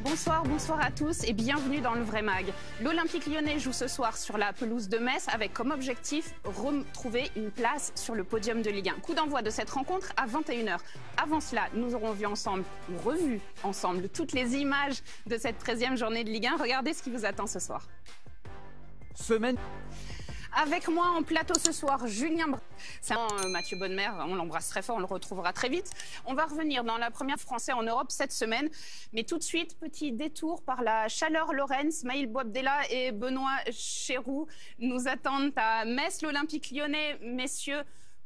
Bonsoir, bonsoir à tous et bienvenue dans le Vrai Mag. L'Olympique Lyonnais joue ce soir sur la pelouse de Metz avec comme objectif retrouver une place sur le podium de Ligue 1. Coup d'envoi de cette rencontre à 21h. Avant cela, nous aurons vu ensemble, ou revu ensemble, toutes les images de cette 13e journée de Ligue 1. Regardez ce qui vous attend ce soir. Avec moi en plateau ce soir, Julien Br... Mathieu Bonnemer, on l'embrasse très fort, on le retrouvera très vite. On va revenir dans la première Français en Europe cette semaine. Mais tout de suite, petit détour par la chaleur lorraine. Smaïl Bouabdella et Benoît Chéroux nous attendent à Metz. L'Olympique Lyonnais, messieurs,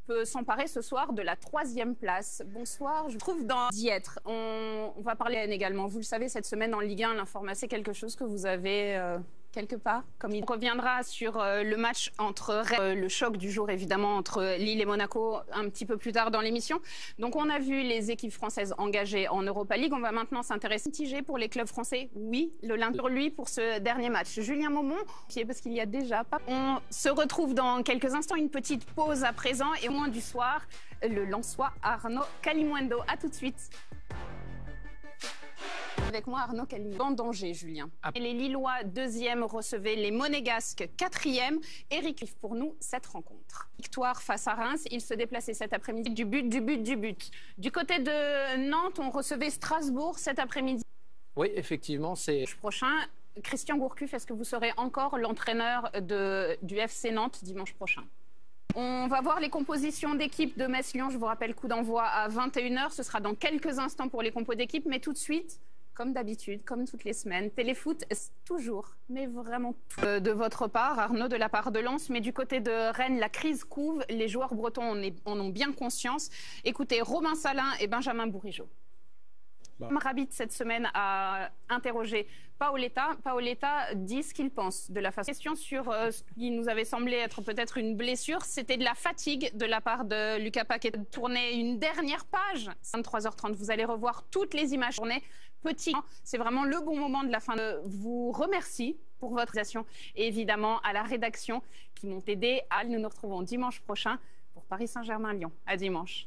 peut s'emparer ce soir de la 3e place. Bonsoir, je trouve d'y être. On va parler également. Vous le savez, cette semaine en Ligue 1, l'information, c'est quelque chose que vous avez... quelque part, comme il reviendra sur le match entre le choc du jour évidemment entre Lille et Monaco un petit peu plus tard dans l'émission. Donc on a vu les équipes françaises engagées en Europa League. On va maintenant s'intéresser mitigé pour les clubs français. Oui, l'Olympique pour lui pour ce dernier match. Julien Maumont, parce qu'il y a déjà pas. On se retrouve dans quelques instants, une petite pause à présent et au moins du soir, le Lensois Arnaud Kalimuendo. À tout de suite. Avec moi, Arnaud Kalimuendo. En danger, Julien. Et les Lillois, 2e, recevaient les Monégasques, 4e. Eric Liff pour nous cette rencontre. Victoire face à Reims. Il se déplaçait cet après-midi. Du but. Du côté de Nantes, on recevait Strasbourg cet après-midi. Oui, effectivement, c'est... Prochain, Christian Gourcuff, est-ce que vous serez encore l'entraîneur du FC Nantes dimanche prochain? On va voir les compositions d'équipe de Metz-Lyon. Je vous rappelle, coup d'envoi à 21h. Ce sera dans quelques instants pour les compos d'équipe. Mais tout de suite... Comme d'habitude, comme toutes les semaines, Téléfoot, toujours, mais vraiment tout. De votre part, Arnaud, de la part de Lens, mais du côté de Rennes, la crise couve. Les joueurs bretons en ont bien conscience. Écoutez, Romain Salin et Benjamin Bourigeaud. Rabbit, cette semaine, a interrogé Paoletta. Paoletta dit ce qu'il pense de la façon. Question sur ce qui nous avait semblé être peut-être une blessure. C'était de la fatigue de la part de Lucas Paquetá. Tourner une dernière page. 23h30, vous allez revoir toutes les images tournées. Petit, c'est vraiment le bon moment de la fin. Je vous remercie pour votre réalisation et évidemment à la rédaction qui m'ont aidé. Nous nous retrouvons dimanche prochain pour Paris Saint-Germain-Lyon. À dimanche.